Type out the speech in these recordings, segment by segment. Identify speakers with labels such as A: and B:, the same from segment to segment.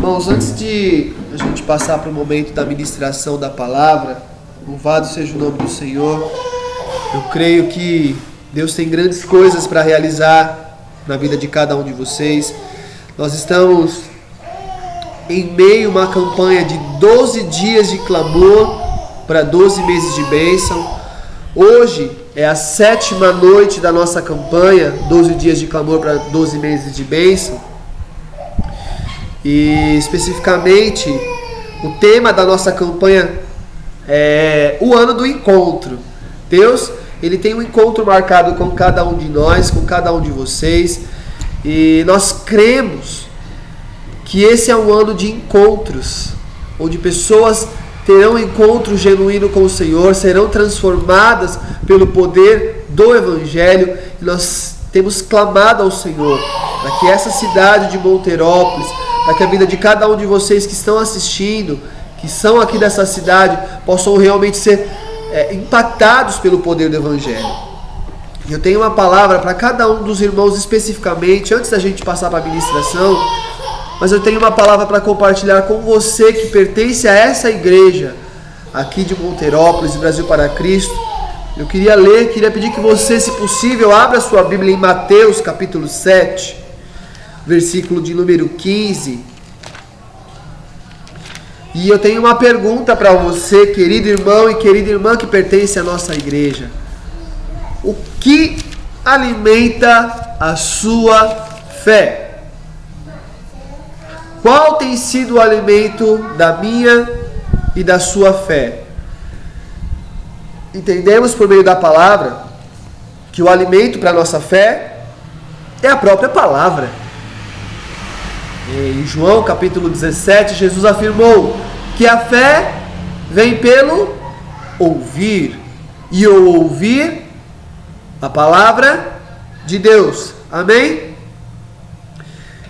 A: Irmãos, antes de a gente passar para o momento da ministração da palavra, louvado seja o nome do Senhor. Eu creio que Deus tem grandes coisas para realizar na vida de cada um de vocês. Nós estamos em meio a uma campanha de 12 dias de clamor para 12 meses de bênção. Hoje é a 7ª noite da nossa campanha, 12 dias de clamor para 12 meses de bênção. E especificamente o tema da nossa campanha é o ano do encontro. Deus, Ele tem um encontro marcado com cada um de nós, com cada um de vocês. E nós cremos que esse é um ano de encontros, onde pessoas terão um encontro genuíno com o Senhor, serão transformadas pelo poder do Evangelho. E nós temos clamado ao Senhor para que essa cidade de Monterópolis, para que a vida de cada um de vocês que estão assistindo, que são aqui dessa cidade, possam realmente ser impactados pelo poder do Evangelho. E eu tenho uma palavra para cada um dos irmãos especificamente, antes da gente passar para a ministração, mas eu tenho uma palavra para compartilhar com você que pertence a essa igreja, aqui de Monterópolis, Brasil para Cristo. Eu queria pedir que você, se possível, abra sua Bíblia em Mateus capítulo 7, versículo de número 15. E eu tenho uma pergunta para você, querido irmão e querida irmã que pertence à nossa igreja. O que alimenta a sua fé? Qual tem sido o alimento da minha e da sua fé? Entendemos por meio da palavra que o alimento para a nossa fé é a própria palavra. Em João capítulo 17, Jesus afirmou que a fé vem pelo ouvir, e o ouvir a palavra de Deus. Amém?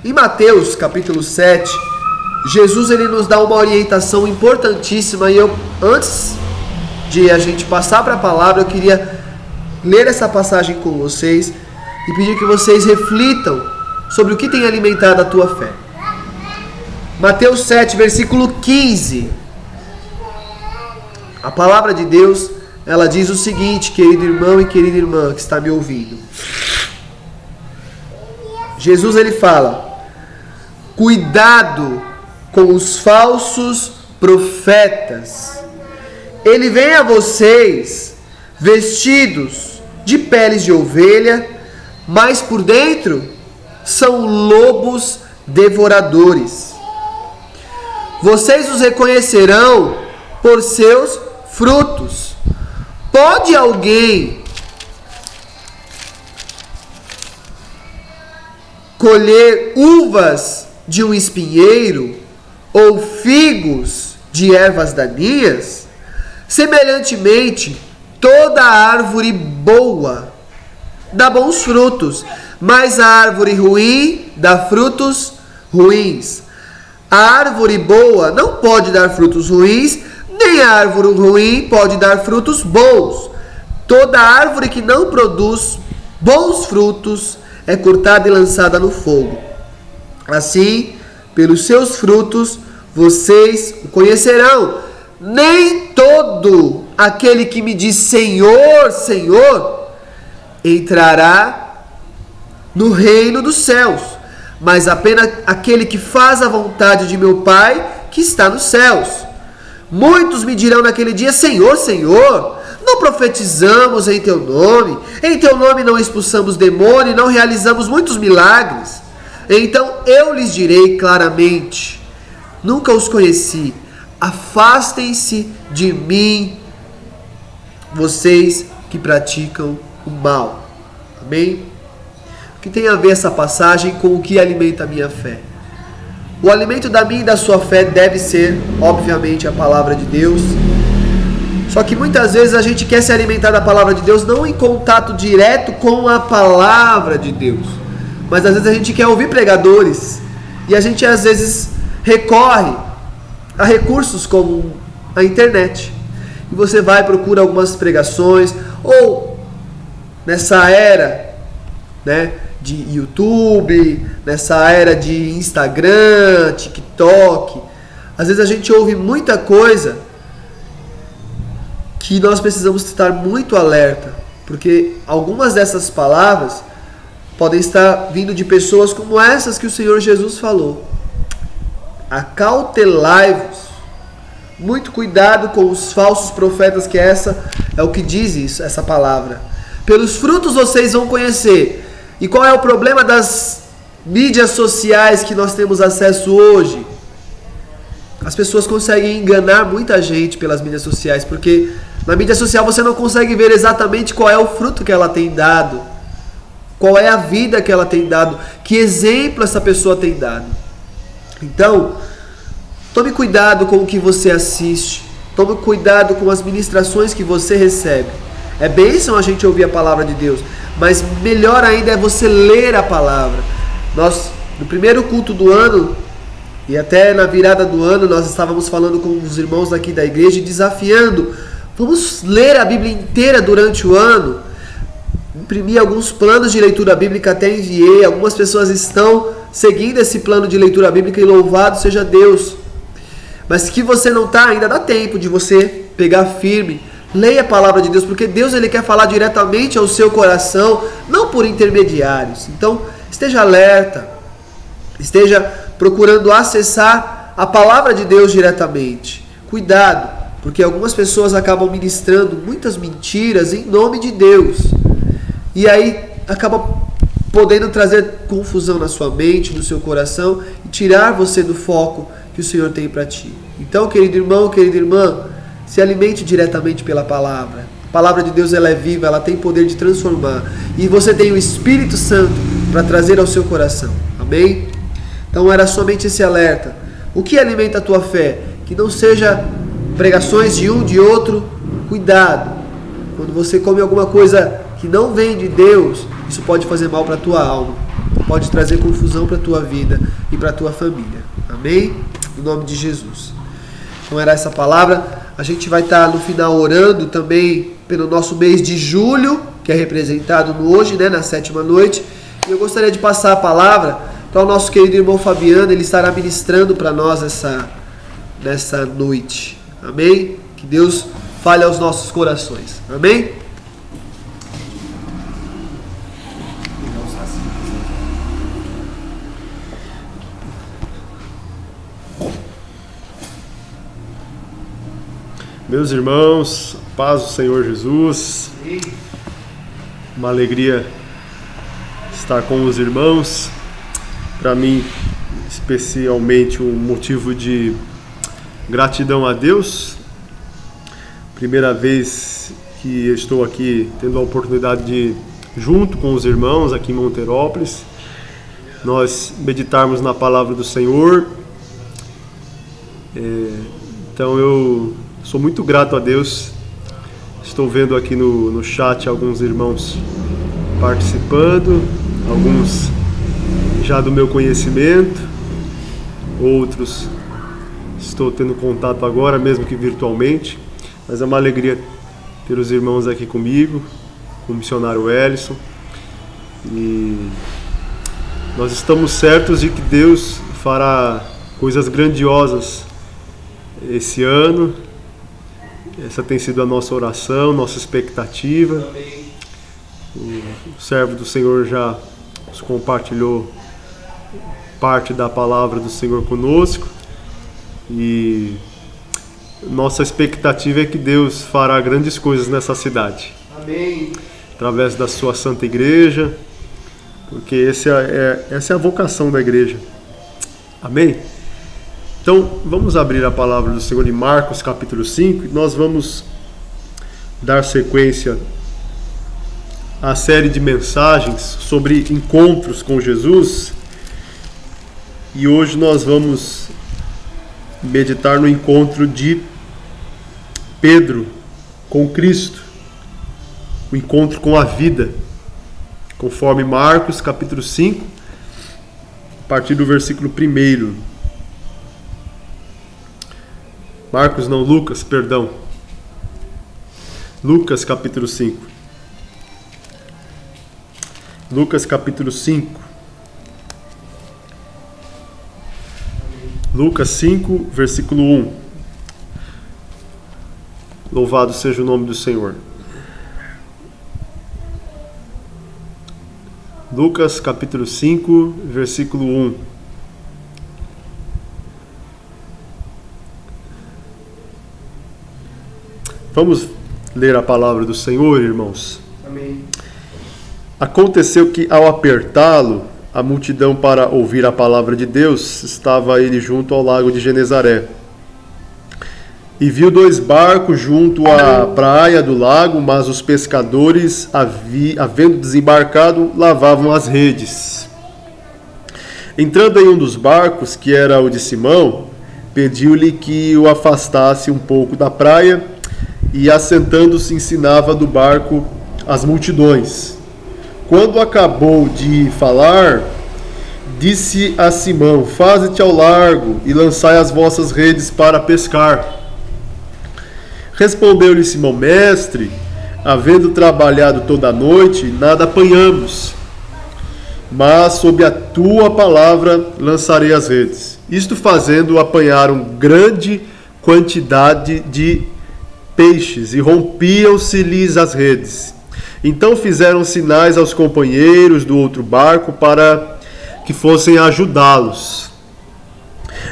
A: Em Mateus capítulo 7, Jesus ele nos dá uma orientação importantíssima, e antes de a gente passar para a palavra, eu queria ler essa passagem com vocês e pedir que vocês reflitam sobre o que tem alimentado a tua fé. Mateus 7, versículo 15. A palavra de Deus, ela diz o seguinte, querido irmão e querida irmã que está me ouvindo. Jesus ele fala: cuidado com os falsos profetas. Ele vem a vocês vestidos de peles de ovelha, mas por dentro são lobos devoradores. Vocês os reconhecerão por seus frutos. Pode alguém colher uvas de um espinheiro ou figos de ervas daninhas? Semelhantemente, toda árvore boa dá bons frutos, mas a árvore ruim dá frutos ruins. A árvore boa não pode dar frutos ruins, nem a árvore ruim pode dar frutos bons. Toda árvore que não produz bons frutos é cortada e lançada no fogo. Assim, pelos seus frutos, vocês o conhecerão. Nem todo aquele que me diz Senhor, Senhor, entrará no reino dos céus, mas apenas aquele que faz a vontade de meu Pai que está nos céus. Muitos me dirão naquele dia, Senhor, Senhor, não profetizamos em teu nome não expulsamos demônio, não realizamos muitos milagres. Então eu lhes direi claramente, nunca os conheci, afastem-se de mim, vocês que praticam o mal. Amém? O que tem a ver essa passagem com o que alimenta a minha fé? O alimento da minha e da sua fé deve ser, obviamente, a palavra de Deus. Só que muitas vezes a gente quer se alimentar da palavra de Deus não em contato direto com a palavra de Deus, mas às vezes a gente quer ouvir pregadores, e a gente às vezes recorre a recursos como a internet. E você vai e procura algumas pregações, ou nessa era, de YouTube, nessa era de Instagram, TikTok, às vezes a gente ouve muita coisa que nós precisamos estar muito alerta, porque algumas dessas palavras podem estar vindo de pessoas como essas que o Senhor Jesus falou. Acautelai-vos. Muito cuidado com os falsos profetas, que essa é o que diz isso, essa palavra. Pelos frutos vocês vão conhecer. E qual é o problema das mídias sociais que nós temos acesso hoje? As pessoas conseguem enganar muita gente pelas mídias sociais, porque na mídia social você não consegue ver exatamente qual é o fruto que ela tem dado, qual é a vida que ela tem dado, que exemplo essa pessoa tem dado. Então, tome cuidado com o que você assiste, tome cuidado com as ministrações que você recebe. É bênção a gente ouvir a palavra de Deus, mas melhor ainda é você ler a palavra. Nós, no primeiro culto do ano, e até na virada do ano, nós estávamos falando com os irmãos daqui da igreja, desafiando, vamos ler a Bíblia inteira durante o ano. Imprimi alguns planos de leitura bíblica, até enviei, algumas pessoas estão seguindo esse plano de leitura bíblica e louvado seja Deus. Mas que você não está, ainda dá tempo de você pegar firme. Leia a palavra de Deus, porque Deus ele quer falar diretamente ao seu coração, não por intermediários. Então, esteja alerta, esteja procurando acessar a palavra de Deus diretamente. Cuidado, porque algumas pessoas acabam ministrando muitas mentiras em nome de Deus. E aí acaba podendo trazer confusão na sua mente, no seu coração, e tirar você do foco que o Senhor tem para ti. Então, querido irmão, querida irmã, se alimente diretamente pela palavra. A palavra de Deus ela é viva, ela tem poder de transformar. E você tem o Espírito Santo para trazer ao seu coração. Amém? Então era somente esse alerta. O que alimenta a tua fé? Que não seja pregações de um, de outro. Cuidado. Quando você come alguma coisa que não vem de Deus, isso pode fazer mal para a tua alma. Pode trazer confusão para a tua vida e para a tua família. Amém? Em nome de Jesus. Então era essa palavra. A gente vai estar no final orando também pelo nosso mês de julho, que é representado no hoje, né, na 7ª noite. E eu gostaria de passar a palavra para o nosso querido irmão Fabiano. Ele estará ministrando para nós nessa noite. Amém? Que Deus fale aos nossos corações. Amém?
B: Meus irmãos, paz do Senhor Jesus, uma alegria estar com os irmãos. Para mim, especialmente um motivo de gratidão a Deus. Primeira vez que estou aqui tendo a oportunidade de, junto com os irmãos aqui em Monterópolis, nós meditarmos na palavra do Senhor. Então eu sou muito grato a Deus. Estou vendo aqui no chat alguns irmãos participando, alguns já do meu conhecimento, outros estou tendo contato agora, mesmo que virtualmente, mas é uma alegria ter os irmãos aqui comigo, com o missionário Ellison, e nós estamos certos de que Deus fará coisas grandiosas esse ano. Essa tem sido a nossa oração, nossa expectativa. O servo do Senhor já nos compartilhou parte da palavra do Senhor conosco. E nossa expectativa é que Deus fará grandes coisas nessa cidade.
A: Amém.
B: Através da sua santa igreja, porque essa é a vocação da igreja. Amém? Então, vamos abrir a palavra do Senhor em Marcos, capítulo 5, e nós vamos dar sequência à série de mensagens sobre encontros com Jesus. E hoje nós vamos meditar no encontro de Pedro com Cristo, o encontro com a vida, conforme Marcos, capítulo 5, a partir do versículo 1. Lucas capítulo 5. Lucas capítulo 5. Lucas 5, versículo 1. Louvado seja o nome do Senhor. Lucas capítulo 5, versículo 1. Vamos ler a palavra do Senhor, irmãos?
A: Amém.
B: Aconteceu que, ao apertá-lo, a multidão para ouvir a palavra de Deus, estava ele junto ao lago de Genezaré. E viu 2 barcos junto à praia do lago, mas os pescadores, havendo desembarcado, lavavam as redes. Entrando em um dos barcos, que era o de Simão, pediu-lhe que o afastasse um pouco da praia, e assentando-se ensinava do barco as multidões. Quando acabou de falar, disse a Simão: faze-te ao largo e lançai as vossas redes para pescar. Respondeu-lhe Simão: mestre, havendo trabalhado toda a noite, nada apanhamos, mas sob a tua palavra lançarei as redes. Isto fazendo, apanharam grande quantidade de peixes, e rompiam-se-lhes as redes. Então fizeram sinais aos companheiros do outro barco para que fossem ajudá-los.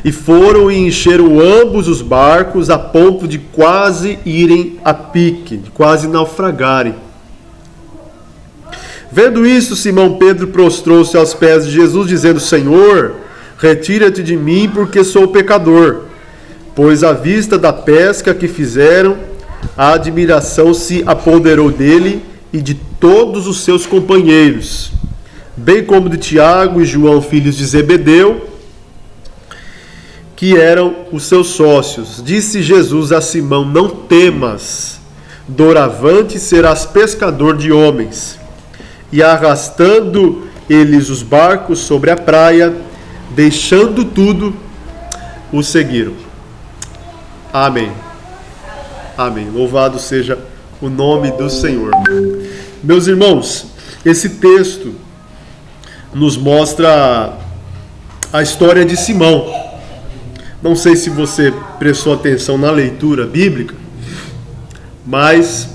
B: E foram e encheram ambos os barcos a ponto de quase irem a pique, de quase naufragarem. Vendo isso, Simão Pedro prostrou-se aos pés de Jesus, dizendo: Senhor, retira-te de mim, porque sou pecador. Pois à vista da pesca que fizeram, a admiração se apoderou dele e de todos os seus companheiros, bem como de Tiago e João, filhos de Zebedeu, que eram os seus sócios. Disse Jesus a Simão: não temas, doravante serás pescador de homens. E arrastando eles os barcos sobre a praia, deixando tudo, o seguiram. Amém. Amém. Louvado seja o nome do Senhor. Meus irmãos, esse texto nos mostra a história de Simão. Não sei se você prestou atenção na leitura bíblica, mas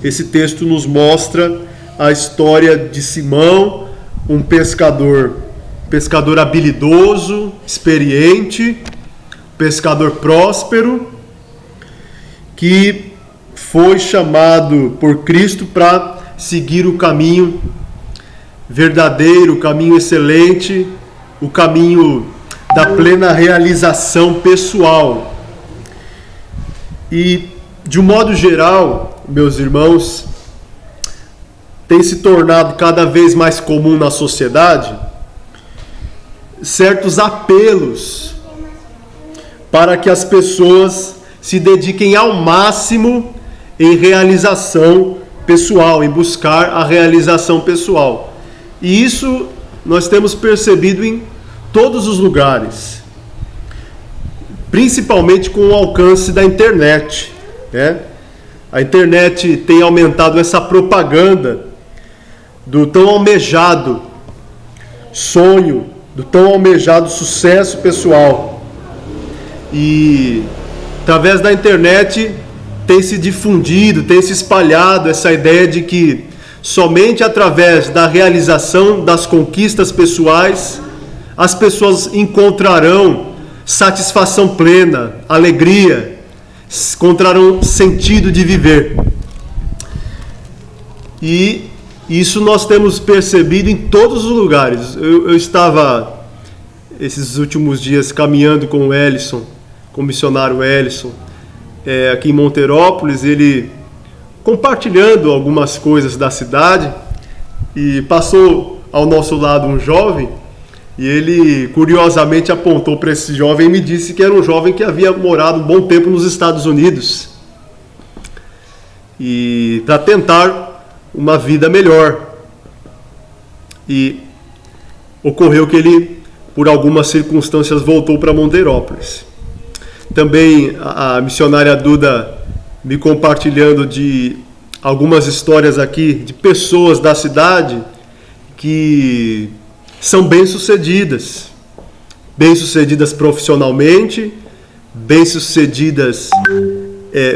B: esse texto nos mostra a história de Simão, um pescador habilidoso, experiente, pescador próspero, que foi chamado por Cristo para seguir o caminho verdadeiro, o caminho excelente, o caminho da plena realização pessoal. E, de um modo geral, meus irmãos, tem se tornado cada vez mais comum na sociedade certos apelos para que as pessoas se dediquem ao máximo em realização pessoal, em buscar a realização pessoal. E isso nós temos percebido em todos os lugares, principalmente com o alcance da internet, né? A internet tem aumentado essa propaganda do tão almejado sonho, do tão almejado sucesso pessoal. E através da internet tem se difundido, tem se espalhado essa ideia de que somente através da realização das conquistas pessoais as pessoas encontrarão satisfação plena, alegria, encontrarão sentido de viver. E isso nós temos percebido em todos os lugares. Eu estava esses últimos dias caminhando com o Ellison, com o missionário Ellison, aqui em Monterópolis, ele compartilhando algumas coisas da cidade, e passou ao nosso lado um jovem, e ele curiosamente apontou para esse jovem e me disse que era um jovem que havia morado um bom tempo nos Estados Unidos, e para tentar uma vida melhor. E ocorreu que ele, por algumas circunstâncias, voltou para Monterópolis. Também a missionária Duda me compartilhando de algumas histórias aqui de pessoas da cidade que são bem-sucedidas profissionalmente, bem-sucedidas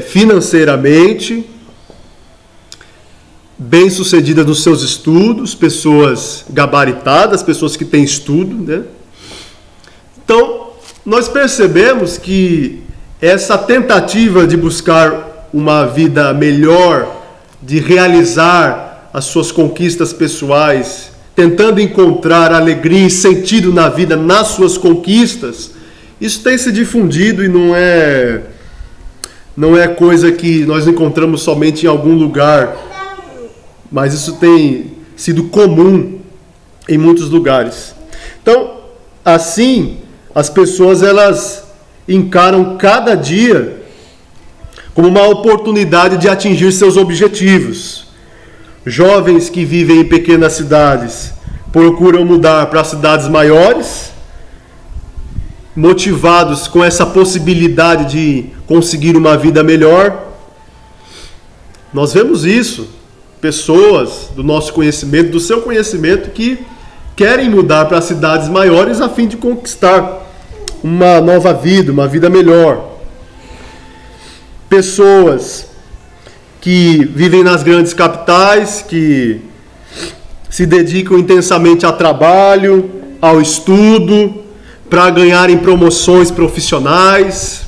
B: financeiramente, bem-sucedidas nos seus estudos, pessoas gabaritadas, pessoas que têm estudo, né? Então, nós percebemos que essa tentativa de buscar uma vida melhor, de realizar as suas conquistas pessoais, tentando encontrar alegria e sentido na vida nas suas conquistas, isso tem se difundido e não é coisa que nós encontramos somente em algum lugar, mas isso tem sido comum em muitos lugares. Então, assim, as pessoas elas encaram cada dia como uma oportunidade de atingir seus objetivos. Jovens que vivem em pequenas cidades procuram mudar para cidades maiores, motivados com essa possibilidade de conseguir uma vida melhor. Nós vemos isso, pessoas do nosso conhecimento, do seu conhecimento, que querem mudar para cidades maiores a fim de conquistar uma nova vida, uma vida melhor. Pessoas que vivem nas grandes capitais, que se dedicam intensamente ao trabalho, ao estudo, para ganharem promoções profissionais.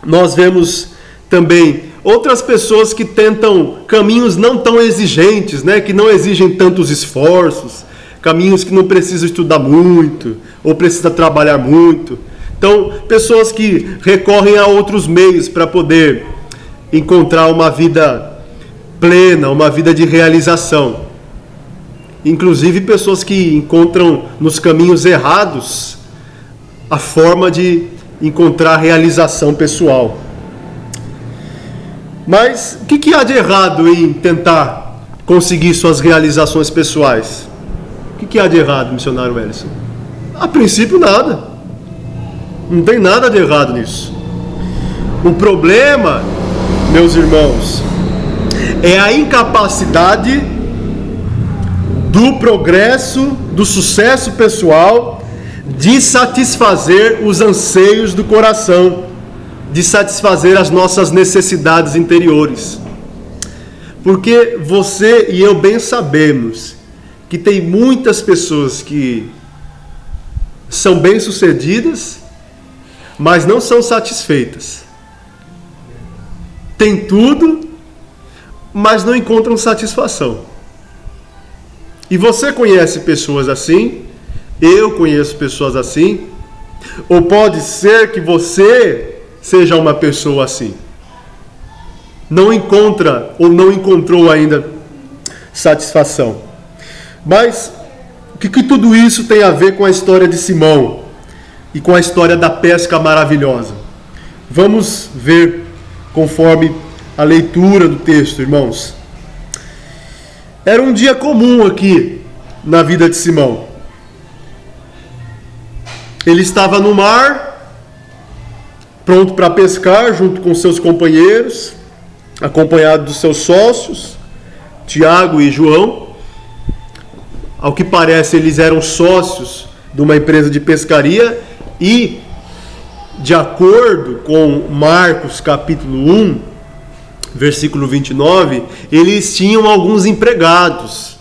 B: Nós vemos também outras pessoas que tentam caminhos não tão exigentes, né? Que não exigem tantos esforços, caminhos que não precisam estudar muito, ou precisa trabalhar muito. Então, pessoas que recorrem a outros meios para poder encontrar uma vida plena, uma vida de realização. Inclusive pessoas que encontram nos caminhos errados a forma de encontrar realização pessoal. Mas o que há de errado em tentar conseguir suas realizações pessoais? O que há de errado, missionário Ellison? A princípio, nada. Não tem nada de errado nisso. O problema, meus irmãos, é a incapacidade do progresso, do sucesso pessoal, de satisfazer os anseios do coração, de satisfazer as nossas necessidades interiores. Porque você e eu bem sabemos que tem muitas pessoas que são bem-sucedidas, mas não são satisfeitas. Tem tudo, mas não encontram satisfação. E você conhece pessoas assim, eu conheço pessoas assim, ou pode ser que você seja uma pessoa assim. Não encontra ou não encontrou ainda satisfação. Mas o que tudo isso tem a ver com a história de Simão e com a história da pesca maravilhosa? Vamos ver conforme a leitura do texto, irmãos. Era um dia comum aqui na vida de Simão. Ele estava no mar, pronto para pescar junto com seus companheiros, acompanhado dos seus sócios, Tiago e João. Ao que parece, eles eram sócios de uma empresa de pescaria e, de acordo com Marcos capítulo 1, versículo 29, eles tinham alguns empregados.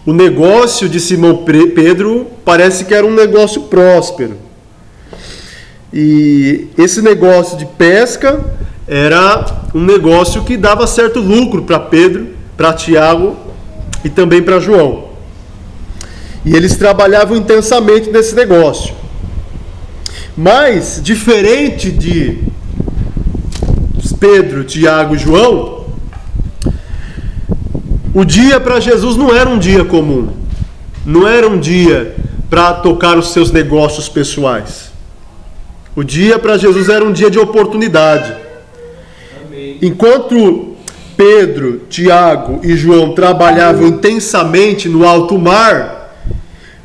B: O negócio de Simão Pedro parece que era um negócio próspero. E esse negócio de pesca era um negócio que dava certo lucro para Pedro, para Tiago e também para João. E eles trabalhavam intensamente nesse negócio. Mas, diferente de Pedro, Tiago e João, o dia para Jesus não era um dia comum. Não era um dia para tocar os seus negócios pessoais. O dia para Jesus era um dia de oportunidade. Amém. Enquanto Pedro, Tiago e João trabalhavam intensamente no alto mar,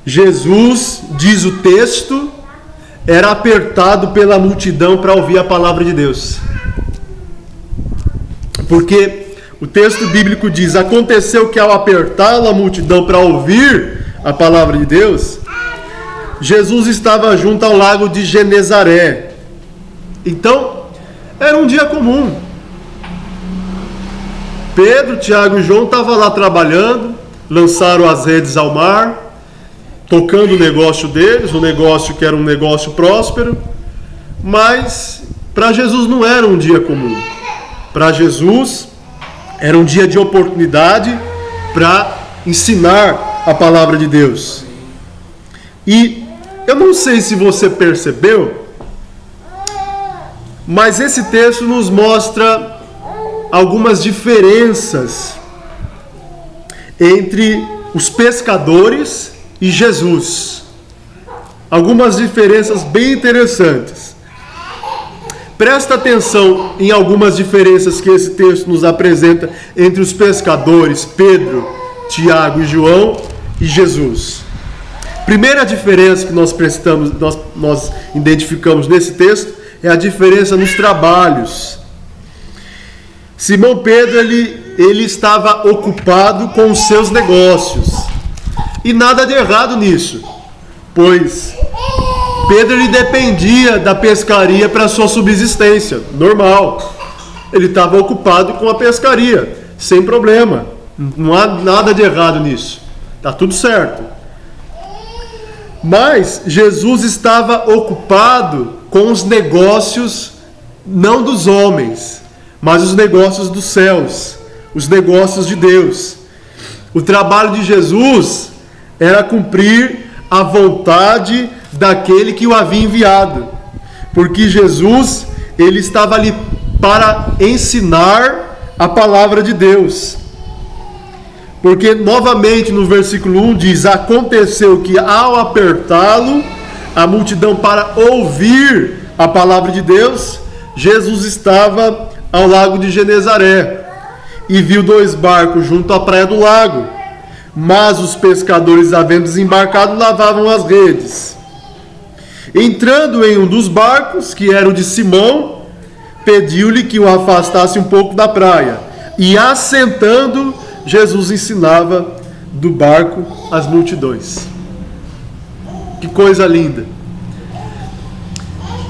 B: Jesus, diz o texto, era apertado pela multidão para ouvir a palavra de Deus. Porque o texto bíblico diz: aconteceu que ao apertá-lo a multidão para ouvir a palavra de Deus, Jesus estava junto ao lago de Genezaré. Então, era um dia comum. Pedro, Tiago e João estavam lá trabalhando, lançaram as redes ao mar, tocando o negócio deles, um negócio que era um negócio próspero, mas para Jesus não era um dia comum. Para Jesus era um dia de oportunidade para ensinar a palavra de Deus. E eu não sei se você percebeu, mas esse texto nos mostra algumas diferenças entre os pescadores e Jesus. Algumas diferenças bem interessantes. Presta atenção em algumas diferenças que esse texto nos apresenta entre os pescadores, Pedro, Tiago e João, e Jesus. Primeira diferença que nós identificamos nesse texto é a diferença nos trabalhos. Simão Pedro, ele estava ocupado com os seus negócios. E nada de errado nisso, pois Pedro ele dependia da pescaria para sua subsistência, normal. Ele estava ocupado com a pescaria, sem problema. Não há nada de errado nisso. Está tudo certo. Mas Jesus estava ocupado com os negócios, não dos homens, mas os negócios dos céus, os negócios de Deus. O trabalho de Jesus era cumprir a vontade daquele que o havia enviado, porque Jesus ele estava ali para ensinar a palavra de Deus. Porque novamente no versículo 1 diz: aconteceu que ao apertá-lo a multidão para ouvir a palavra de Deus, Jesus estava ao lago de Genezaré e viu 2 barcos junto à praia do lago, mas os pescadores, havendo desembarcado, lavavam as redes. Entrando em um dos barcos, que era o de Simão, pediu-lhe que o afastasse um pouco da praia, e assentando, Jesus ensinava do barco as multidões. Que coisa linda!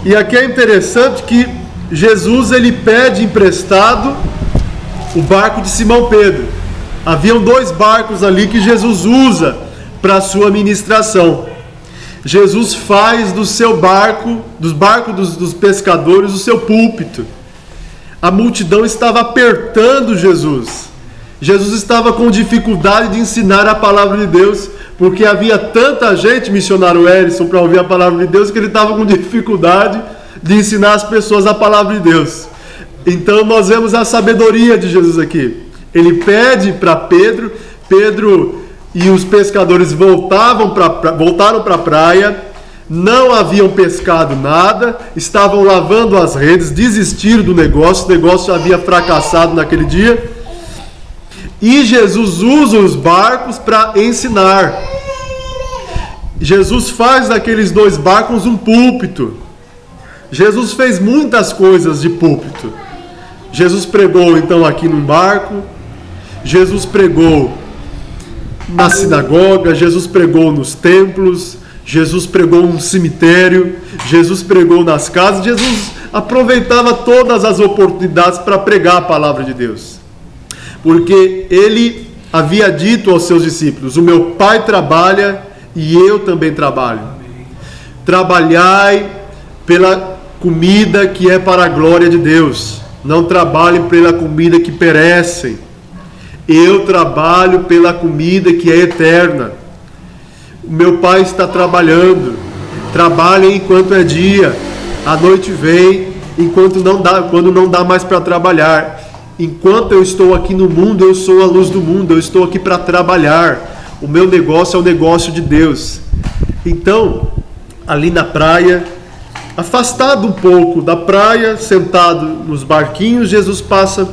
B: E aqui é interessante que Jesus ele pede emprestado o barco de Simão Pedro. Haviam 2 barcos ali que Jesus usa para a sua ministração. Jesus faz do seu barco, dos barcos dos pescadores, o seu púlpito. A multidão estava apertando Jesus. Jesus estava com dificuldade de ensinar a palavra de Deus, porque havia tanta gente, missionário Ellison, para ouvir a palavra de Deus, que ele estava com dificuldade de ensinar as pessoas a palavra de Deus. Então nós vemos a sabedoria de Jesus aqui. Ele pede para Pedro, Pedro e os pescadores voltaram para a praia, não haviam pescado nada, estavam lavando as redes, desistiram do negócio, o negócio havia fracassado naquele dia, e Jesus usa os barcos para ensinar. Jesus faz daqueles 2 barcos um púlpito. Jesus fez muitas coisas de púlpito. Jesus pregou então aqui num barco, Jesus pregou na sinagoga, Jesus pregou nos templos, Jesus pregou no cemitério, Jesus pregou nas casas. Jesus aproveitava todas as oportunidades para pregar a palavra de Deus, porque ele havia dito aos seus discípulos: o meu Pai trabalha e eu também trabalho. Trabalhai pela comida que é para a glória de Deus, não trabalhem pela comida que perece. Eu trabalho pela comida que é eterna. O meu Pai está trabalhando. Trabalhem enquanto é dia. A noite vem quando não dá mais para trabalhar. Enquanto eu estou aqui no mundo, eu sou a luz do mundo. Eu estou aqui para trabalhar. O meu negócio é o negócio de Deus. Então, ali na praia, afastado um pouco da praia, sentado nos barquinhos, Jesus passa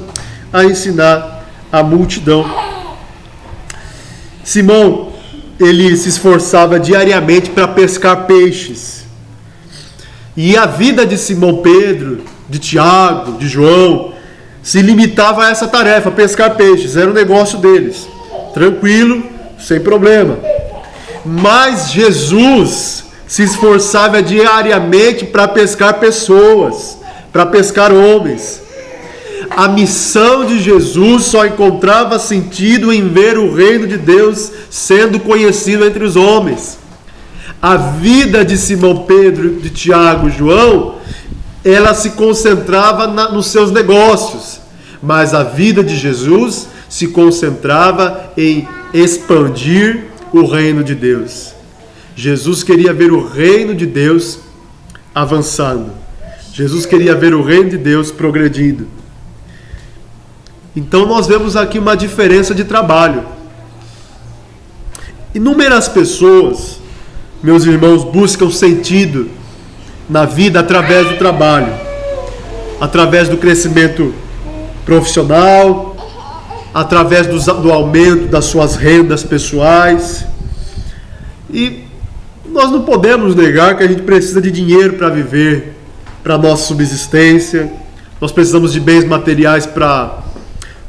B: a ensinar a multidão. Simão, ele se esforçava diariamente para pescar peixes. E a vida de Simão Pedro, de Tiago, de João, se limitava a essa tarefa, pescar peixes. Era o negócio deles. Tranquilo, sem problema. Mas Jesus se esforçava diariamente para pescar pessoas, para pescar homens. A missão de Jesus só encontrava sentido em ver o reino de Deus sendo conhecido entre os homens. A vida de Simão Pedro, de Tiago e João, ela se concentrava nos seus negócios, mas a vida de Jesus se concentrava em expandir o reino de Deus. Jesus queria ver o reino de Deus avançando. Jesus queria ver o reino de Deus progredindo. Então nós vemos aqui uma diferença de trabalho. Inúmeras pessoas, meus irmãos, buscam sentido na vida através do trabalho, através do crescimento profissional, através do aumento das suas rendas pessoais. E nós não podemos negar que a gente precisa de dinheiro para viver, para a nossa subsistência. Nós precisamos de bens materiais para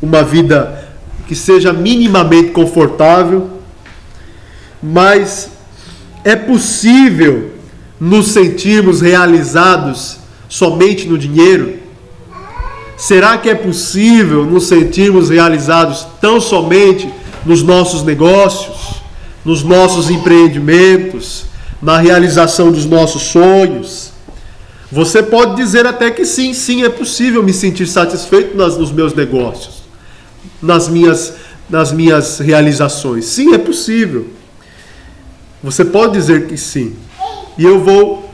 B: uma vida que seja minimamente confortável. Mas é possível nos sentirmos realizados somente no dinheiro? Será que é possível nos sentirmos realizados tão somente nos nossos negócios, nos nossos empreendimentos, na realização dos nossos sonhos? Você pode dizer até que sim, é possível me sentir satisfeito nos meus negócios, nas minhas realizações. Sim, é possível. Você pode dizer que sim. E eu vou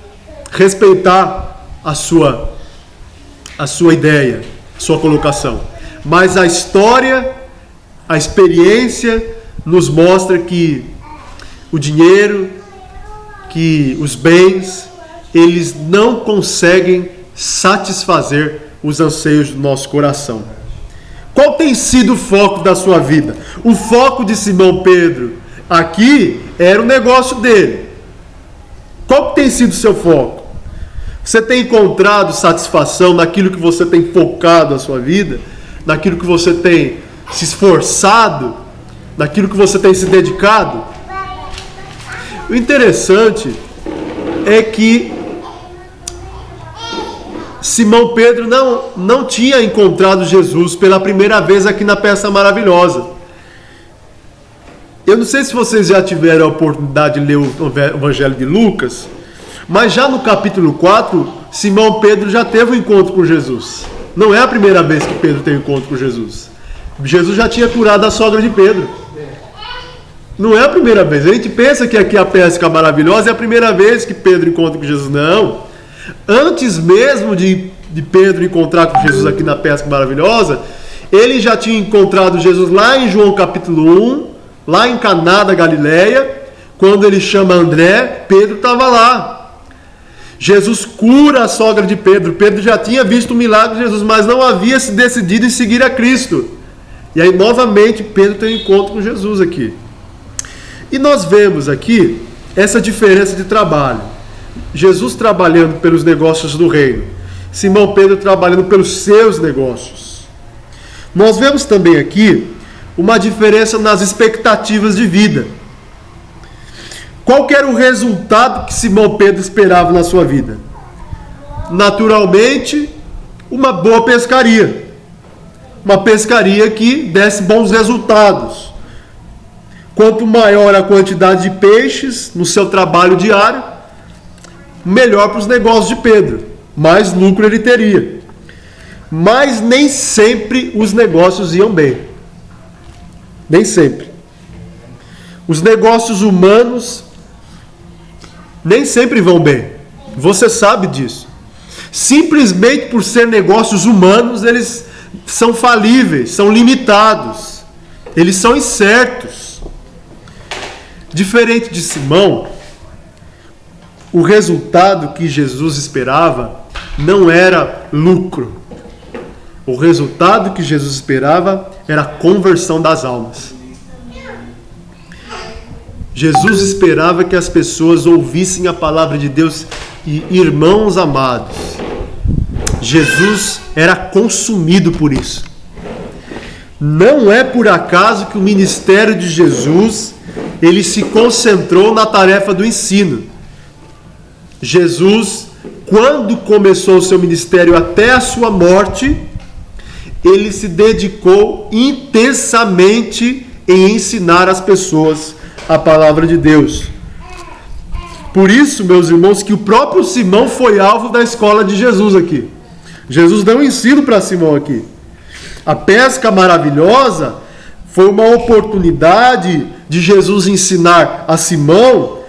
B: respeitar a sua ideia, a sua colocação. Mas a história, a experiência nos mostra que o dinheiro, que os bens, eles não conseguem satisfazer os anseios do nosso coração. Qual tem sido o foco da sua vida? O foco de Simão Pedro aqui era o negócio dele. Qual tem sido o seu foco? Você tem encontrado satisfação naquilo que você tem focado a sua vida? Naquilo que você tem se esforçado? Naquilo que você tem se dedicado? O interessante é que Simão Pedro não tinha encontrado Jesus pela primeira vez aqui na Peça Maravilhosa. Eu não sei se vocês já tiveram a oportunidade de ler o Evangelho de Lucas, mas já no capítulo 4, Simão Pedro já teve um encontro com Jesus. Não é a primeira vez que Pedro tem um encontro com Jesus. Jesus já tinha curado a sogra de Pedro. Não é a primeira vez. A gente pensa que aqui a Pesca Maravilhosa é a primeira vez que Pedro encontra com Jesus. Não. Antes mesmo de Pedro encontrar com Jesus aqui na Pesca Maravilhosa, ele já tinha encontrado Jesus lá em João capítulo 1, lá em Caná da Galileia. Quando ele chama André, Pedro estava lá. Jesus cura a sogra de Pedro. Pedro já tinha visto o milagre de Jesus, mas não havia se decidido em seguir a Cristo. E aí novamente Pedro tem um encontro com Jesus aqui. E nós vemos aqui essa diferença de trabalho. Jesus trabalhando pelos negócios do reino, Simão Pedro trabalhando pelos seus negócios. Nós vemos também aqui uma diferença nas expectativas de vida. Qual que era o resultado que Simão Pedro esperava na sua vida? Naturalmente, uma boa pescaria. Uma pescaria que desse bons resultados. Quanto maior a quantidade de peixes no seu trabalho diário, melhor para os negócios de Pedro. Mais lucro ele teria. Mas nem sempre os negócios iam bem. Nem sempre. Os negócios humanos nem sempre vão bem. Você sabe disso. Simplesmente por ser negócios humanos, eles são falíveis, são limitados. Eles são incertos. Diferente de Simão, o resultado que Jesus esperava não era lucro. O resultado que Jesus esperava era a conversão das almas. Jesus esperava que as pessoas ouvissem a palavra de Deus e, irmãos amados, Jesus era consumido por isso. Não é por acaso que o ministério de Jesus, ele se concentrou na tarefa do ensino. Jesus, quando começou o seu ministério até a sua morte, ele se dedicou intensamente em ensinar as pessoas a palavra de Deus. Por isso, meus irmãos, que o próprio Simão foi alvo da escola de Jesus aqui. Jesus deu um ensino para Simão aqui. A pesca maravilhosa foi uma oportunidade de Jesus ensinar a Simão,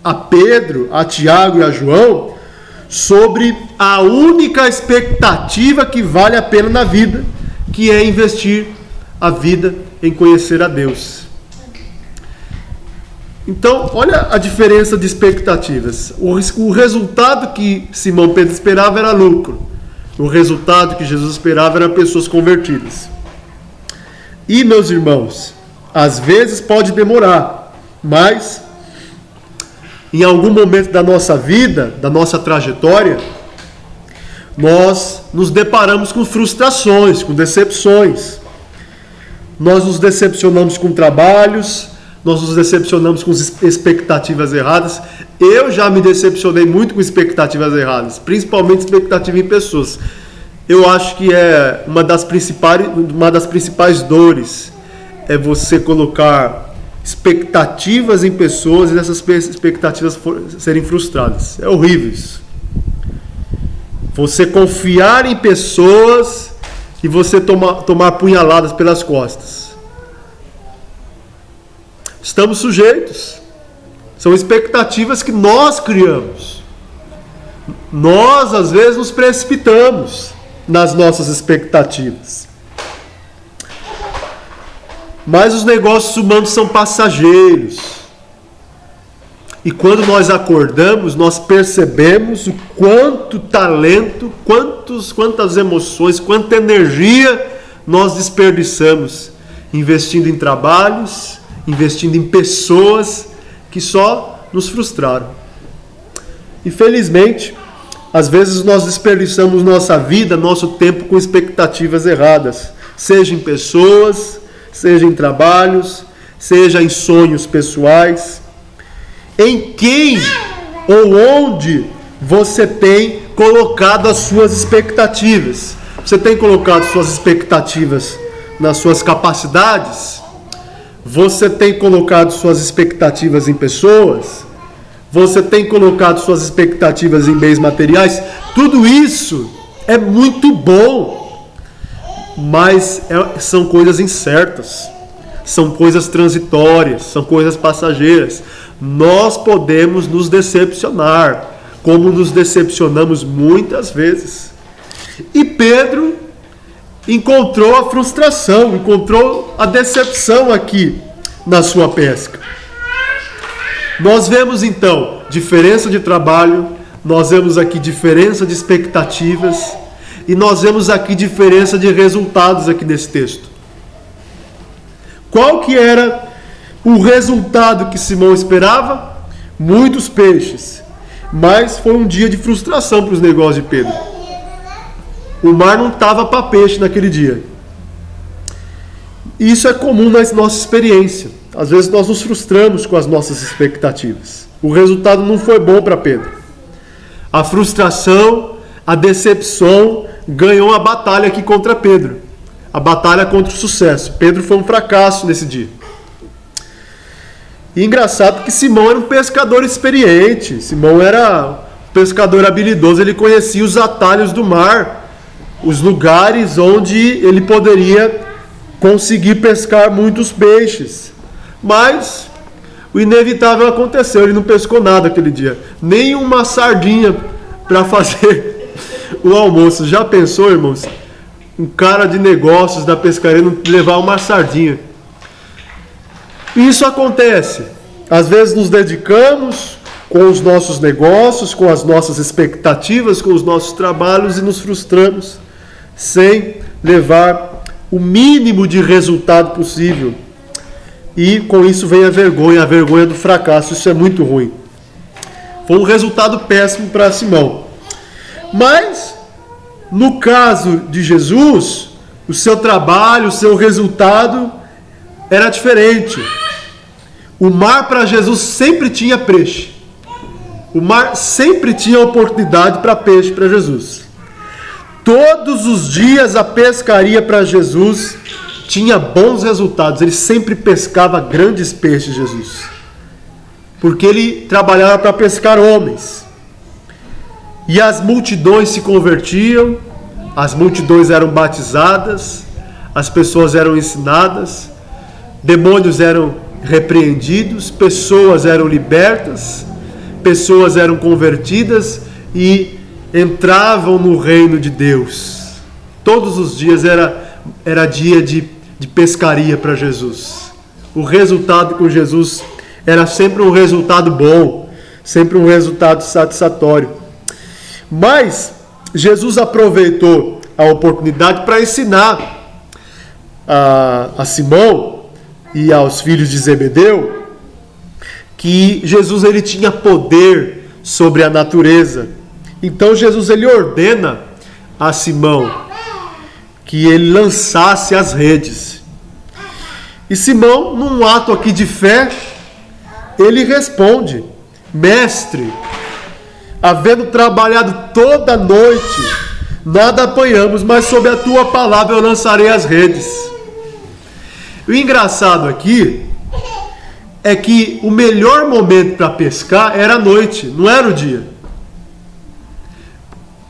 B: a Pedro, a Tiago e a João sobre a única expectativa que vale a pena na vida, que é investir a vida em conhecer a Deus. Então, olha a diferença de expectativas. O resultado que Simão Pedro esperava era lucro. O resultado que Jesus esperava era pessoas convertidas. E, meus irmãos, às vezes pode demorar, mas em algum momento da nossa vida, da nossa trajetória, nós nos deparamos com frustrações, com decepções. Nós nos decepcionamos com trabalhos, nós nos decepcionamos com expectativas erradas. Eu já me decepcionei muito com expectativas erradas, principalmente expectativa em pessoas. Eu acho que é uma das principais dores é você colocar expectativas em pessoas e essas expectativas serem frustradas. É horrível isso. Você confiar em pessoas e você tomar punhaladas pelas costas. Estamos sujeitos. São expectativas que nós criamos. Nós, às vezes, nos precipitamos nas nossas expectativas. Mas os negócios humanos são passageiros. E quando nós acordamos, nós percebemos o quanto talento, quantas emoções, quanta energia nós desperdiçamos investindo em trabalhos, investindo em pessoas que só nos frustraram. Infelizmente, às vezes nós desperdiçamos nossa vida, nosso tempo com expectativas erradas, seja em pessoas, seja em trabalhos, seja em sonhos pessoais. Em quem ou onde você tem colocado as suas expectativas? Você tem colocado suas expectativas nas suas capacidades? Você tem colocado suas expectativas em pessoas? Você tem colocado suas expectativas em bens materiais? Tudo isso é muito bom, mas são coisas incertas, são coisas transitórias, são coisas passageiras. Nós podemos nos decepcionar, como nos decepcionamos muitas vezes. E Pedro encontrou a frustração, encontrou a decepção aqui na sua pesca. Nós vemos então diferença de trabalho, nós vemos aqui diferença de expectativas e nós vemos aqui diferença de resultados aqui nesse texto. Qual que era o resultado que Simão esperava? Muitos peixes. Mas foi um dia de frustração para os negócios de Pedro. O mar não estava para peixe naquele dia. Isso é comum na nossa experiência. Às vezes nós nos frustramos com as nossas expectativas. O resultado não foi bom para Pedro. A frustração, a decepção ganhou a batalha aqui contra Pedro. A batalha contra o sucesso. Pedro foi um fracasso nesse dia. E engraçado que Simão era um pescador experiente. Simão era um pescador habilidoso. Ele conhecia os atalhos do mar, os lugares onde ele poderia conseguir pescar muitos peixes. Mas o inevitável aconteceu. Ele não pescou nada aquele dia. Nem uma sardinha para fazer o almoço. Já pensou, irmãos? Um cara de negócios da pescaria não levar uma sardinha. Isso acontece. Às vezes nos dedicamos com os nossos negócios, com as nossas expectativas, com os nossos trabalhos e nos frustramos sem levar o mínimo de resultado possível. E com isso vem a vergonha do fracasso. Isso é muito ruim. Foi um resultado péssimo para Simão. Mas No caso de Jesus, o seu trabalho, o seu resultado era diferente. O mar para Jesus sempre tinha peixe. O mar sempre tinha oportunidade para peixe para Jesus. Todos os dias a pescaria para Jesus tinha bons resultados. Ele sempre pescava grandes peixes, Jesus. Porque ele trabalhava para pescar homens. E as multidões se convertiam, as multidões eram batizadas, as pessoas eram ensinadas, demônios eram repreendidos, pessoas eram libertas, pessoas eram convertidas e entravam no reino de Deus. Todos os dias era dia de pescaria para Jesus. O resultado com Jesus era sempre um resultado bom, sempre um resultado satisfatório. Mas Jesus aproveitou a oportunidade para ensinar a Simão e aos filhos de Zebedeu que Jesus ele tinha poder sobre a natureza. Então Jesus ele ordena a Simão que ele lançasse as redes. E Simão, num ato aqui de fé, ele responde: Mestre, havendo trabalhado toda a noite, nada apanhamos, mas sob a tua palavra eu lançarei as redes. O engraçado aqui é que o melhor momento para pescar era a noite, não era o dia.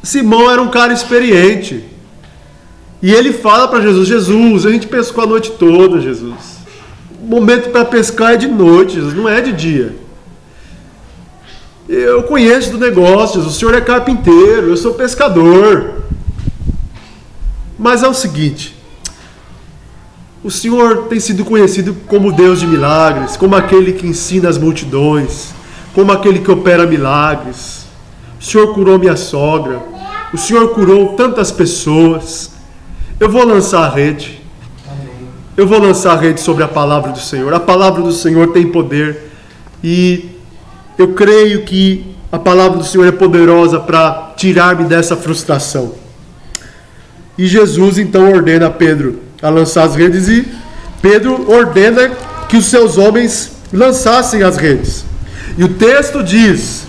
B: Simão era um cara experiente. E ele fala para Jesus: Jesus, a gente pescou a noite toda, Jesus. O momento para pescar é de noite, Jesus, não é de dia. Eu conheço do negócio, Jesus, o senhor é carpinteiro, eu sou pescador. Mas é o seguinte: o senhor tem sido conhecido como Deus de milagres, como aquele que ensina as multidões, como aquele que opera milagres. O senhor curou minha sogra, o senhor curou tantas pessoas. Eu vou lançar a rede. Eu vou lançar a rede sobre a palavra do Senhor. A palavra do Senhor tem poder. E eu creio que a palavra do Senhor é poderosa para tirar-me dessa frustração. E Jesus então ordena a Pedro a lançar as redes. E Pedro ordena que os seus homens lançassem as redes. E o texto diz: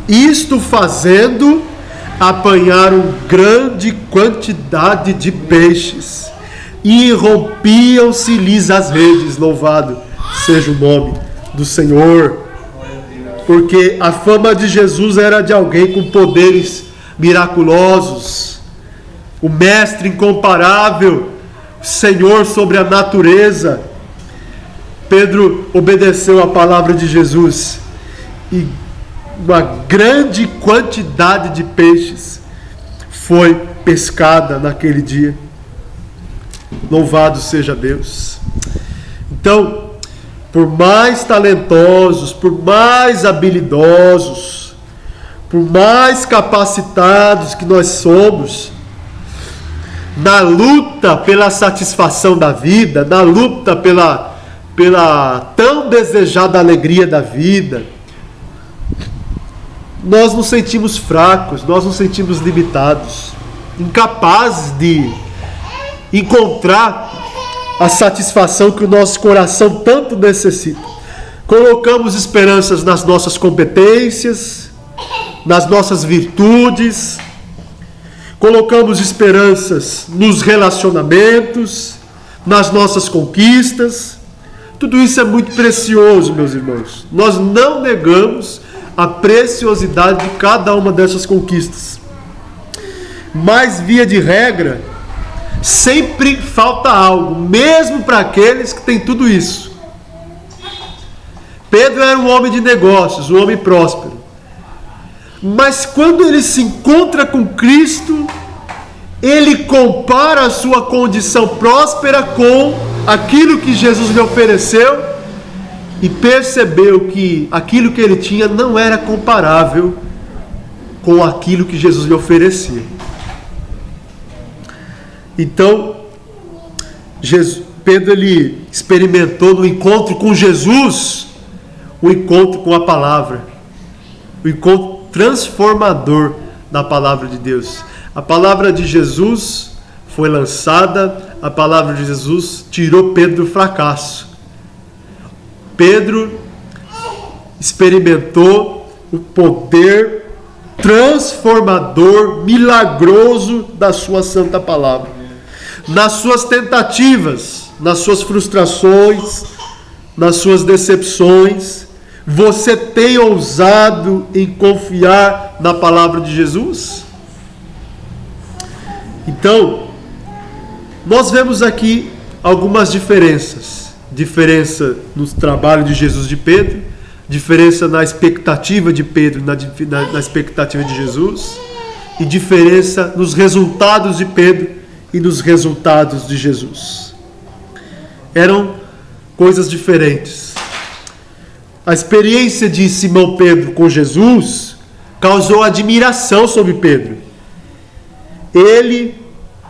B: isto fazendo, apanharam grande quantidade de peixes e rompiam-se-lhes as redes. Louvado seja o nome do Senhor. Porque a fama de Jesus era de alguém com poderes miraculosos, o mestre incomparável, o Senhor sobre a natureza. Pedro obedeceu a palavra de Jesus e uma grande quantidade de peixes foi pescada naquele dia. Louvado seja Deus. Então, por mais talentosos, por mais habilidosos, por mais capacitados que nós somos, na luta pela satisfação da vida, na luta pela tão desejada alegria da vida, nós nos sentimos fracos, nós nos sentimos limitados, incapazes de encontrar a satisfação que o nosso coração tanto necessita. Colocamos esperanças nas nossas competências, nas nossas virtudes, colocamos esperanças nos relacionamentos, nas nossas conquistas. Tudo isso é muito precioso, meus irmãos. Nós não negamos a preciosidade de cada uma dessas conquistas. Mas, via de regra, sempre falta algo, mesmo para aqueles que têm tudo isso. Pedro era um homem de negócios, um homem próspero. Mas quando ele se encontra com Cristo, ele compara a sua condição próspera com aquilo que Jesus lhe ofereceu e percebeu que aquilo que ele tinha não era comparável com aquilo que Jesus lhe oferecia. Então, Pedro ele experimentou no encontro com Jesus o encontro com a palavra, o encontro transformador da palavra de Deus. A palavra de Jesus foi lançada, a palavra de Jesus tirou Pedro do fracasso. Pedro experimentou o poder transformador, milagroso da sua santa palavra. Nas suas tentativas, nas suas frustrações, nas suas decepções, você tem ousado em confiar na palavra de Jesus? Então, nós vemos aqui algumas diferenças. Diferença no trabalho de Jesus de Pedro, diferença na expectativa de Pedro, na expectativa de Jesus, e diferença nos resultados de Pedro e nos resultados de Jesus. Eram coisas diferentes. A experiência de Simão Pedro com Jesus causou admiração sobre Pedro. Ele,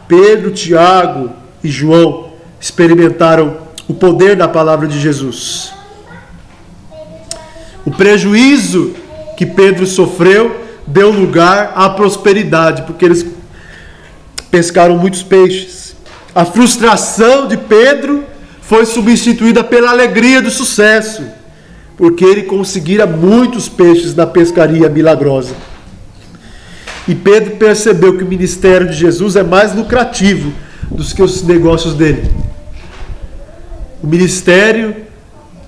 B: Pedro, Tiago e João experimentaram o poder da palavra de Jesus. O prejuízo que Pedro sofreu deu lugar à prosperidade, porque eles pescaram muitos peixes. A frustração de Pedro foi substituída pela alegria do sucesso, porque ele conseguira muitos peixes na pescaria milagrosa. E Pedro percebeu que o ministério de Jesus é mais lucrativo do que os negócios dele. O ministério,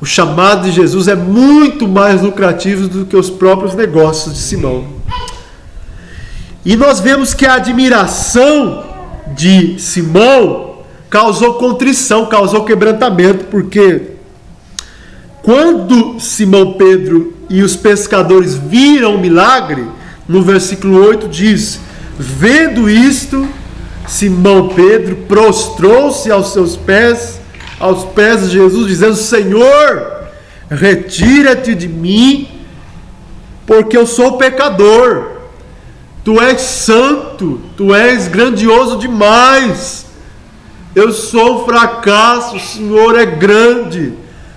B: o chamado de Jesus é muito mais lucrativo do que os próprios negócios de Simão. E nós vemos que a admiração de Simão causou contrição, causou quebrantamento, porque quando Simão Pedro e os pescadores viram o milagre, no versículo 8 diz: vendo isto, Simão Pedro prostrou-se aos pés de Jesus, dizendo: Senhor, retira-te de mim, porque eu sou pecador. Tu és santo, tu és grandioso demais. Eu sou um fracasso, o Senhor é grande.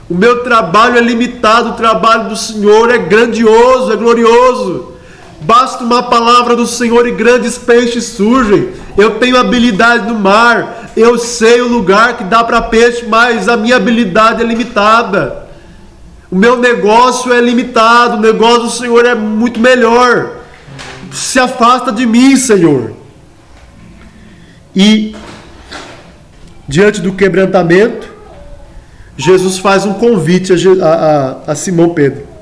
B: O meu trabalho é limitado, o trabalho do Senhor é grandioso, é glorioso. Basta uma palavra do Senhor e grandes peixes surgem. Eu tenho habilidade no mar, eu sei o lugar que dá para peixe, mas a minha habilidade é limitada. O meu negócio é limitado, o negócio do Senhor é muito melhor. Se afasta de mim, Senhor. E diante do quebrantamento, Jesus faz um convite a Simão Pedro.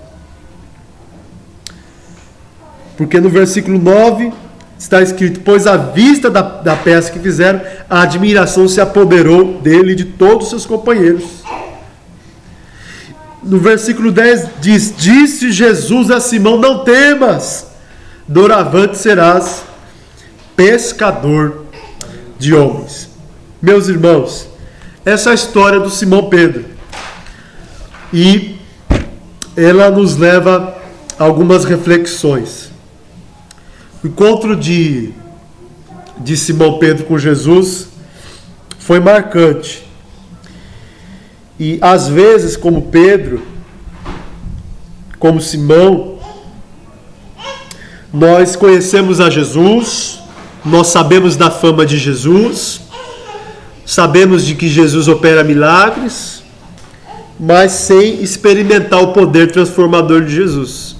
B: Porque no versículo 9 está escrito: pois à vista da pesca que fizeram, a admiração se apoderou dele e de todos os seus companheiros. No versículo 10 diz: disse Jesus a Simão: não temas, doravante serás pescador de homens. Meus irmãos, essa é a história do Simão Pedro, e ela nos leva a algumas reflexões. O encontro de Simão Pedro com Jesus foi marcante, e às vezes, como Pedro, como Simão, nós conhecemos a Jesus, nós sabemos da fama de Jesus, sabemos de que Jesus opera milagres, mas sem experimentar o poder transformador de Jesus.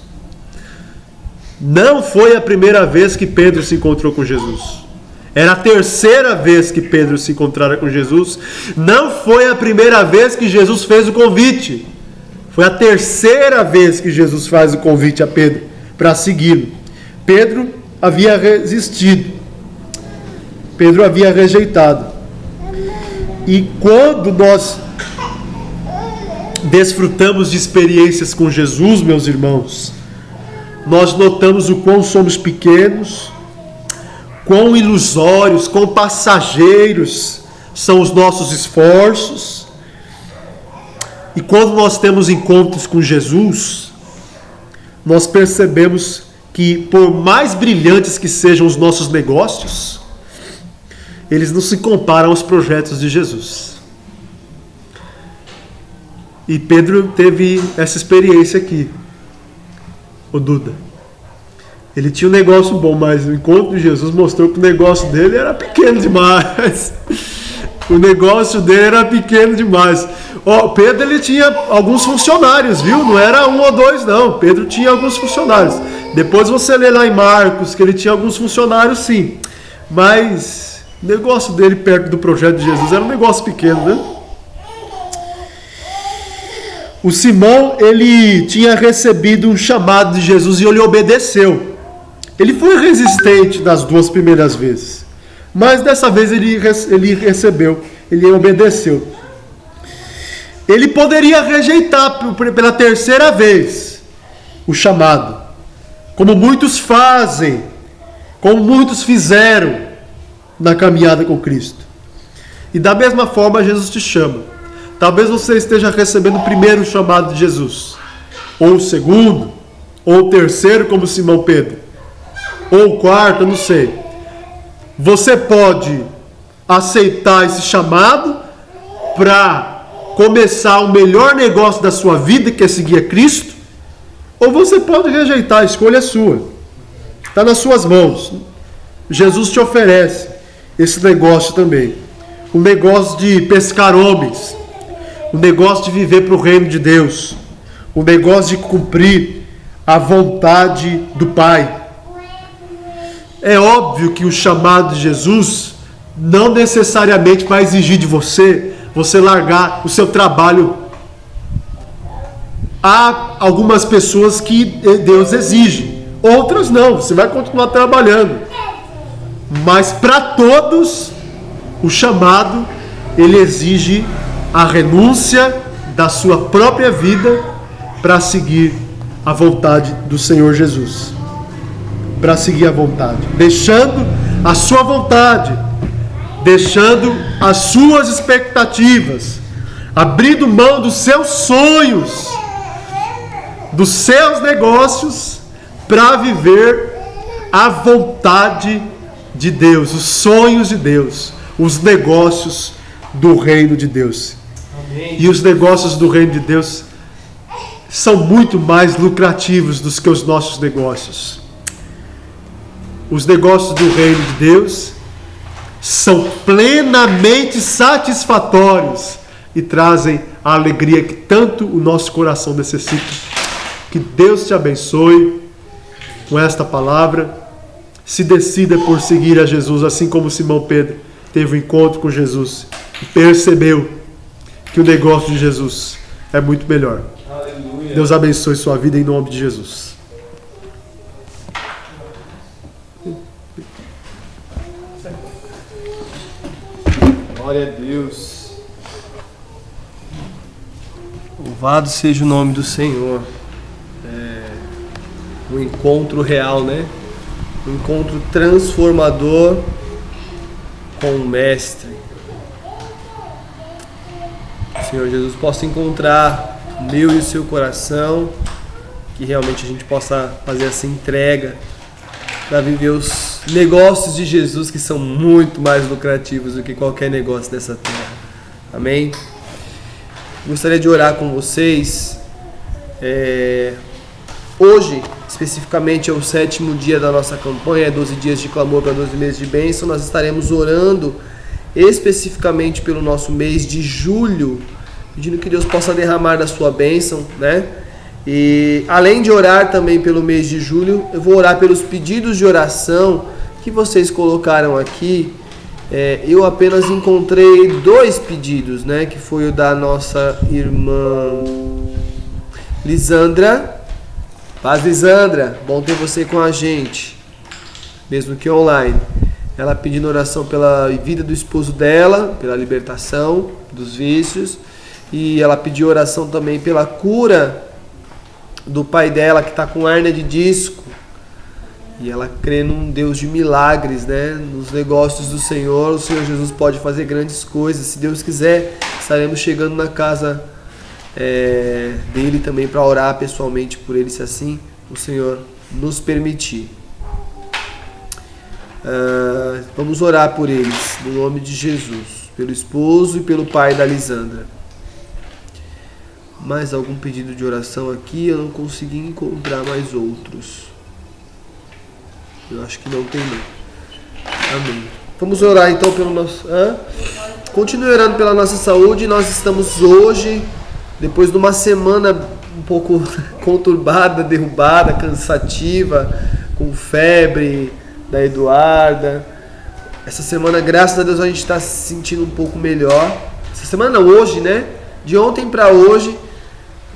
B: Não foi a primeira vez que Pedro se encontrou com Jesus. Era a terceira vez que Pedro se encontrara com Jesus. Não foi a primeira vez que Jesus fez o convite. Foi a terceira vez que Jesus faz o convite a Pedro para segui-lo. Pedro havia resistido. Pedro havia rejeitado. E quando nós desfrutamos de experiências com Jesus, meus irmãos, nós notamos o quão somos pequenos, quão ilusórios, quão passageiros são os nossos esforços. E quando nós temos encontros com Jesus, nós percebemos que, por mais brilhantes que sejam os nossos negócios, eles não se comparam aos projetos de Jesus. E Pedro teve essa experiência aqui, o Duda. Ele tinha um negócio bom, mas o encontro de Jesus mostrou que o negócio dele era pequeno demais. O negócio dele era pequeno demais. Pedro, ele tinha alguns funcionários, viu? Não era um ou dois, não. Pedro tinha alguns funcionários. Depois você lê lá em Marcos que ele tinha alguns funcionários, sim. Mas o negócio dele perto do projeto de Jesus era um negócio pequeno, né? O Simão, ele tinha recebido um chamado de Jesus e ele obedeceu. Ele foi resistente das duas primeiras vezes, mas dessa vez ele recebeu, ele obedeceu. Ele poderia rejeitar pela terceira vez o chamado, como muitos fazem, como muitos fizeram na caminhada com Cristo. E da mesma forma Jesus te chama. Talvez você esteja recebendo o primeiro chamado de Jesus, ou o segundo, ou o terceiro, como Simão Pedro, ou o quarto, eu não sei. Você pode aceitar esse chamado para começar o melhor negócio da sua vida, que é seguir a Cristo, ou você pode rejeitar, a escolha é sua. Está nas suas mãos. Jesus te oferece esse negócio também. O negócio de pescar homens, o negócio de viver para o reino de Deus, o negócio de cumprir a vontade do Pai. É óbvio que o chamado de Jesus não necessariamente vai exigir de você largar o seu trabalho. Há algumas pessoas que Deus exige, outras não, você vai continuar trabalhando. Mas para todos, o chamado, ele exige a renúncia da sua própria vida para seguir a vontade do Senhor Jesus. Para seguir a vontade, deixando a sua vontade, deixando as suas expectativas, abrindo mão dos seus sonhos, dos seus negócios, para viver a vontade de Deus, os sonhos de Deus, os negócios do reino de Deus. Amém. E os negócios do reino de Deus são muito mais lucrativos do que os nossos negócios. Os negócios do reino de Deus são plenamente satisfatórios e trazem a alegria que tanto o nosso coração necessita. Que Deus te abençoe com esta palavra. Se decida por seguir a Jesus, assim como Simão Pedro teve um encontro com Jesus e percebeu que o negócio de Jesus é muito melhor. Aleluia. Deus abençoe sua vida em nome de Jesus.
C: Glória a Deus. Louvado seja o nome do Senhor. Um encontro real, né? Um encontro transformador com o Mestre. Que o Senhor Jesus possa encontrar o meu e o seu coração, que realmente a gente possa fazer essa entrega para viver os negócios de Jesus, que são muito mais lucrativos do que qualquer negócio dessa terra. Amém? Gostaria de orar com vocês. Hoje, especificamente, é o 7º dia da nossa campanha, 12 dias de clamor para 12 meses de bênção. Nós estaremos orando especificamente pelo nosso mês de julho, pedindo que Deus possa derramar da sua bênção, né? E além de orar também pelo mês de julho, eu vou orar pelos pedidos de oração que vocês colocaram aqui. Eu apenas encontrei 2 pedidos, né? Que foi o da nossa irmã Lisandra. Paz, Lisandra, bom ter você com a gente, mesmo que online. Ela pedindo oração pela vida do esposo dela, pela libertação dos vícios, e ela pediu oração também pela cura do pai dela, que está com hérnia de disco, e ela crê num Deus de milagres, né? Nos negócios do Senhor, o Senhor Jesus pode fazer grandes coisas. Se Deus quiser, estaremos chegando na casa dele também para orar pessoalmente por ele, se assim o Senhor nos permitir. Vamos orar por eles, no nome de Jesus, pelo esposo e pelo pai da Lisandra. Mais algum pedido de oração aqui? Eu não consegui encontrar mais outros. Eu acho que não tem não. Amém. Vamos orar então pelo nosso... Continue orando pela nossa saúde. Nós estamos hoje, depois de uma semana um pouco conturbada, derrubada, cansativa, com febre da Eduarda. Essa semana, graças a Deus, a gente está se sentindo um pouco melhor. Essa semana não, hoje, né? De ontem para hoje,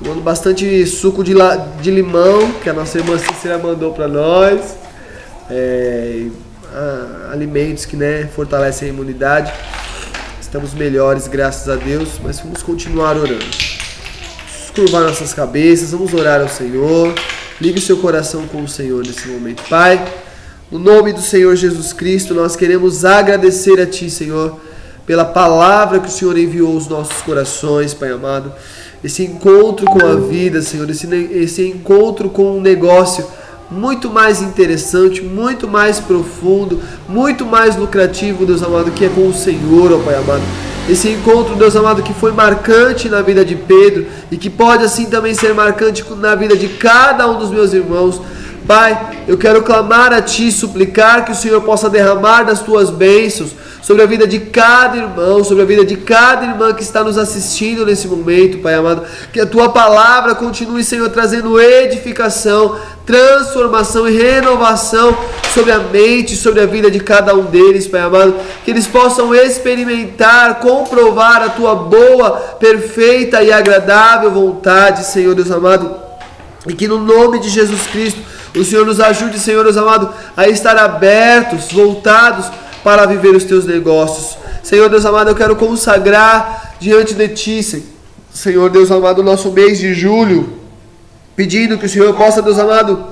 C: tomando bastante suco de limão, que a nossa irmã Cícera mandou para nós. Alimentos que, né, fortalecem a imunidade. Estamos melhores, graças a Deus, mas vamos continuar orando. Vamos curvar nossas cabeças, vamos orar ao Senhor. Ligue o seu coração com o Senhor nesse momento. Pai, no nome do Senhor Jesus Cristo, nós queremos agradecer a Ti, Senhor, pela palavra que o Senhor enviou aos nossos corações, Pai amado. Esse encontro com a vida, Senhor, esse encontro com um negócio muito mais interessante, muito mais profundo, muito mais lucrativo, Deus amado, que é com o Senhor, ó Pai amado. Esse encontro, Deus amado, que foi marcante na vida de Pedro e que pode assim também ser marcante na vida de cada um dos meus irmãos. Pai, eu quero clamar a Ti, suplicar que o Senhor possa derramar das Tuas bênçãos sobre a vida de cada irmão, sobre a vida de cada irmã que está nos assistindo nesse momento, Pai amado. Que a Tua palavra continue, Senhor, trazendo edificação, transformação e renovação sobre a mente, sobre a vida de cada um deles, Pai amado. Que eles possam experimentar, comprovar a Tua boa, perfeita e agradável vontade, Senhor Deus amado. E que no nome de Jesus Cristo o Senhor nos ajude, Senhor Deus amado, a estar abertos, voltados para viver os Teus negócios. Senhor Deus amado, eu quero consagrar diante de Ti, Senhor Deus amado, o nosso mês de julho, pedindo que o Senhor possa, Deus amado,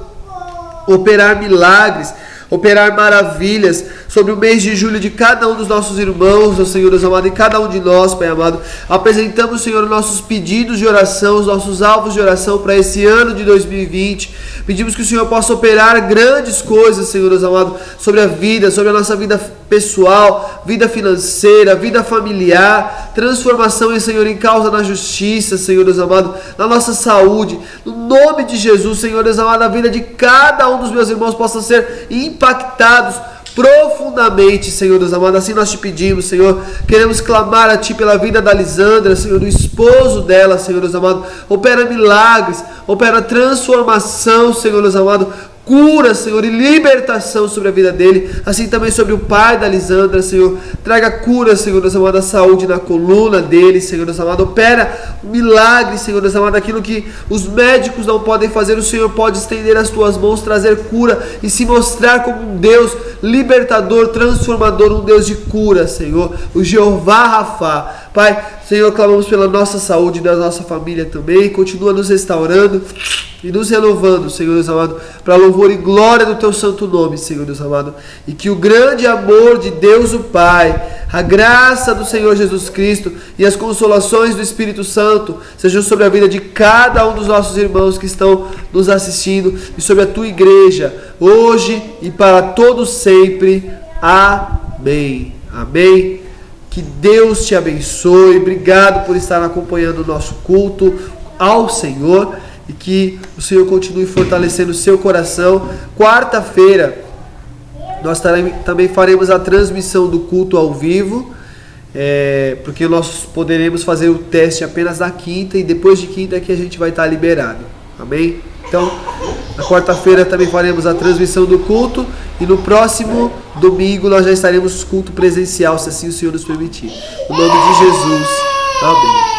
C: operar milagres, operar maravilhas sobre o mês de julho de cada um dos nossos irmãos, ó Senhor Deus amado, e cada um de nós, Pai amado. Apresentamos, Senhor, nossos pedidos de oração, os nossos alvos de oração para esse ano de 2020. Pedimos que o Senhor possa operar grandes coisas, Senhor Deus amado, sobre a vida, sobre a nossa vida pessoal, vida financeira, vida familiar, transformação, Senhor, em causa da justiça, Senhor Deus amado, na nossa saúde, no nome de Jesus, Senhor Deus amado, a vida de cada um dos meus irmãos possa ser impactados profundamente, Senhor Deus amado. Assim nós Te pedimos, Senhor. Queremos clamar a Ti pela vida da Lisandra, Senhor, do esposo dela, Senhor Deus amado. Opera milagres, opera transformação, Senhor Deus amado. Cura, Senhor, e libertação sobre a vida dele, assim também sobre o pai da Lisandra, Senhor. Traga cura, Senhor Deus amado, a saúde na coluna dele, Senhor Deus amado. Opera um milagre, Senhor Deus amado, aquilo que os médicos não podem fazer, o Senhor pode estender as Tuas mãos, trazer cura e se mostrar como um Deus libertador, transformador, um Deus de cura, Senhor, o Jeová Rafá. Pai, Senhor, clamamos pela nossa saúde e da nossa família também. Continua nos restaurando e nos renovando, Senhor Deus amado, para louvor e glória do Teu santo nome, Senhor Deus amado. E que o grande amor de Deus o Pai, a graça do Senhor Jesus Cristo e as consolações do Espírito Santo sejam sobre a vida de cada um dos nossos irmãos que estão nos assistindo e sobre a Tua igreja, hoje e para todos sempre. Amém. Amém. Que Deus te abençoe. Obrigado por estar acompanhando o nosso culto ao Senhor. E que o Senhor continue fortalecendo o seu coração. Quarta-feira nós também faremos a transmissão do culto ao vivo, porque nós poderemos fazer o teste apenas na quinta, e depois de quinta é que a gente vai estar liberado. Amém? Então, na quarta-feira também faremos a transmissão do culto, e no próximo domingo nós já estaremos culto presencial, se assim o Senhor nos permitir. No nome de Jesus. Amém.